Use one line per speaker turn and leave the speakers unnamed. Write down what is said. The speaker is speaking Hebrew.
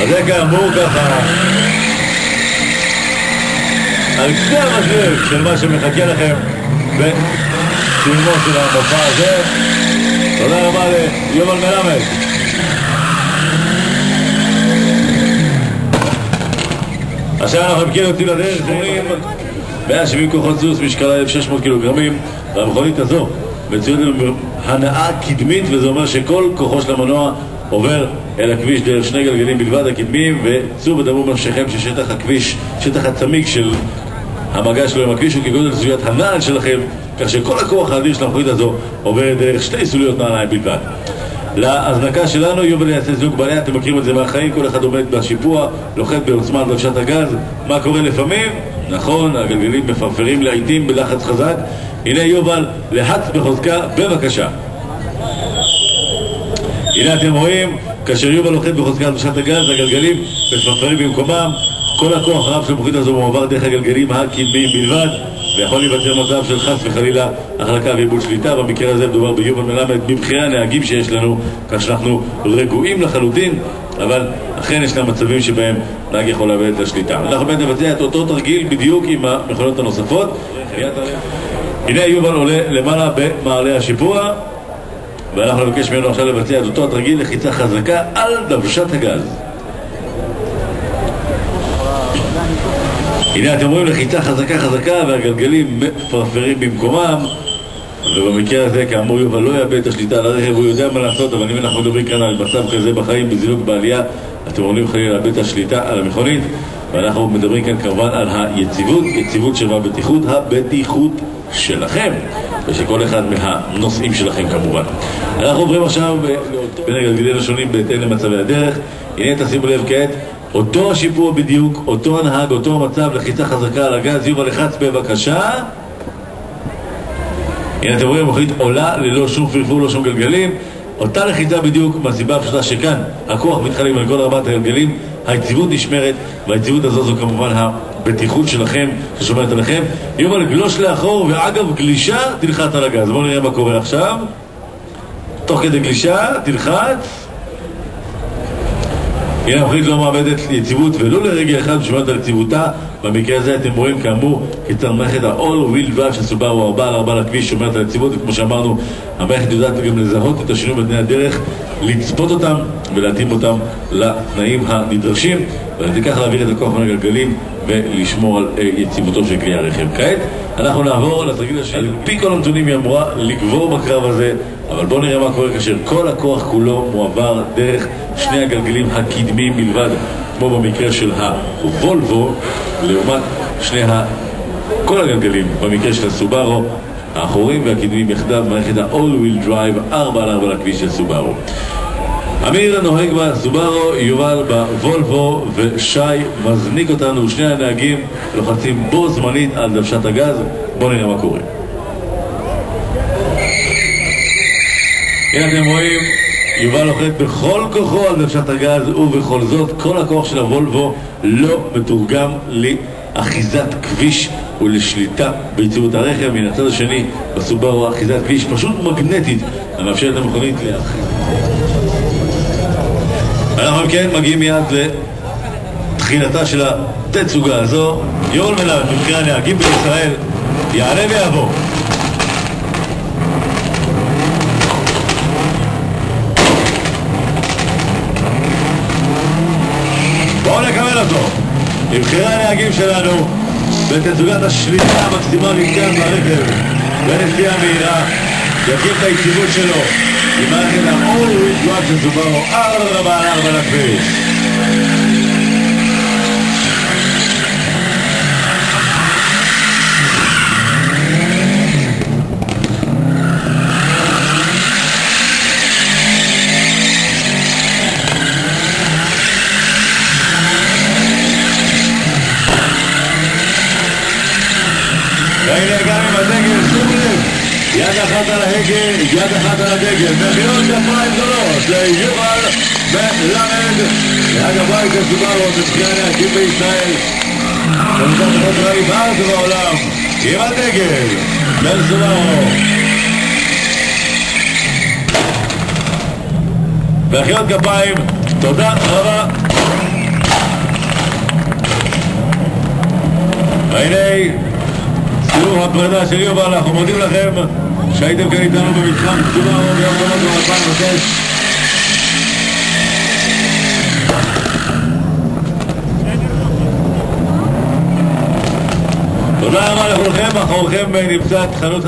אז זה כאמור ככה על קצה המזלג של מה שמחכה לכם בסיומו של המופע הזה. תודה רבה ליובל מלמד. עכשיו אנחנו מכירים אותי לדרך, 170 כוחות סוס, משקלה 1,600 קילוגרמים, והמכונית הזו מצוידת בהנעה קדמית, וזה אומר שכל כוחו של המנוע עובר אל הכביש דרך שני גלגלים בלבד הקדמיים, וצאו ודמו בנפשכם ששטח הכביש, שטח הצמיג של המגע שלו עם הכביש הוא כגודל סוליית הנעל שלכם, כך שכל הכוח האדיר של המכונית הזו עובר דרך שתי סוליות נעליים בלבד. להזנקה שלנו, יובל יעשה זוג בעיה, אתם מכירים את זה מהחיים, כל אחד עומד בשיפוע, לוחת בעוצמה על דוושת הגז. מה קורה לפעמים? נכון, הגלגלים מפרפרים לעיתים בלחץ חזק. הנה יובל, לחץ בחוזקה, בבקשה. הנה אתם רואים, כאשר יובל לוחת בחוזקה על דוושת הגז, הגלגלים מפרפרים במקומם. כל הכוח הרב של המכונית הזו מועבר דרך הגלגלים הקדמיים בלבד, ויכול להיווצר מצב של חס וחלילה החלקה ואיבוד שליטה. במקרה הזה מדובר ביובל מלמד מבחירי הנהגים שיש לנו, כך שאנחנו רגועים לחלוטין, אבל אכן ישנם מצבים שבהם נהג יכול לאבד את השליטה. אנחנו באמת נבצע את אותו תרגיל בדיוק עם המכונות הנוספות. הנה יובל עולה למעלה במעלה השיפוע, ואנחנו נבקש ממנו עכשיו לבצע את אותו התרגיל לחיצה חזקה על דוושת הגז. הנה אתם רואים לחיצה חזקה והגלגלים מפרפרים במקומם, ובמקרה הזה כאמור יובל לא יאבד את השליטה על הרכב, הוא יודע מה לעשות, אבל אם אנחנו מדברים כאן על מצב כזה בחיים, בזינוק בעלייה, אתם יכולים חלילה לאבד את השליטה על המכונית, ואנחנו מדברים כאן כמובן על היציבות, יציבות שווה בטיחות, הבטיחות שלכם ושל כל אחד מהנושאים שלכם כמובן. אנחנו עוברים עכשיו בין הגלגלים השונים בהתאם למצבי הדרך. הנה תשימו לב כעת, אותו השיפוע בדיוק, אותו הנהג, אותו המצב, לחיצה חזקה על הגז. יובל לחץ בבקשה. הנה אתם רואים, המכונית עולה ללא שום פרפור, לא שום גלגלים. אותה לחיצה בדיוק, מהסיבה הפשוטה שכאן הכוח מתחלק על כל ארבעת הגלגלים, היציבות נשמרת, והיציבות הזו זו כמובן הבטיחות שלכם ששומרת עליכם. יובל גלוש לאחור, ואגב גלישה תלחץ על הגז. בואו נראה מה קורה עכשיו. תוך כדי גלישה תלחץ. הנה המכונית לא מאבדת יציבות ולא לרגע אחד שומרת על יציבותה. במקרה הזה אתם רואים כאמור כיצד מערכת ה-All Wheel Drive של סובארו 4x4 לכביש שומרת על יציבות, וכמו שאמרנו המערכת יודעת גם לזהות את השינויים בדני הדרך, לצפות אותם ולהתאים אותם לתנאים הנדרשים, ולכך להעביר את הכוח בין הגלגלים ולשמור על יציבותו של כלי הרכב. כעת אנחנו נעבור לתרגיל השני. על פי כל הנתונים היא אמורה לגבור בקרב הזה, אבל בואו נראה מה קורה כאשר כל הכוח כולו מועבר דרך שני הגלגלים הקדמיים בלבד, כמו במקרה של הוולבו, לעומת כל הגלגלים במקרה של הסובארו, האחורים והקדמיים יחדיו, מערכת ה-All Wheel Drive 4x4 לכביש של סובארו. אמיר נוהג בסובארו, יובל בוולבו, ושי מזניק אותנו. שני הנהגים לוחצים בו זמנית על דוושת הגז. בואו נראה מה קורה. הנה אתם רואים, יובל לוחץ בכל כוחו על דוושת הגז, ובכל זאת כל הכוח של הוולבו לא מתורגם לאחיזת כביש ולשליטה ביציבות הרכב. מן הצד השני בסובארו אחיזת כביש פשוט מגנטית המאפשרת למכונית להאחיז. אנחנו כן מגיעים מיד לתחילתה של התצוגה הזו. יובל מלמד מבחירי הנהגים בישראל יעלה ויעבור. בואו נקבל אותו. מבחירי הנהגים שלנו בתצוגת השליטה המקסימלית כאן ברכב בנסיעה מהירה, יקים את היציבות שלו עם מערכת ה-All Wheel Drive של סובארו 4x4 לכביש. והנה גם עם הדגל, שום לב, יד אחת על ההגל, יד אחת על הדגל, מחיאות כפיים גדולות ליובל מלמד, נהג הבית של סובארו מבחירי הנהגים בישראל, במוצר פחות רעי בארץ ובעולם, עם הדגל של סובארו. מחיאות כפיים, תודה רבה. הנה סיום הפרידה של יובל. אנחנו מודים לכם שהייתם כאן איתנו במתחם סובארו ביום גמר 2006. תודה רבה לכולכם. אחוריכם נמצא את חנות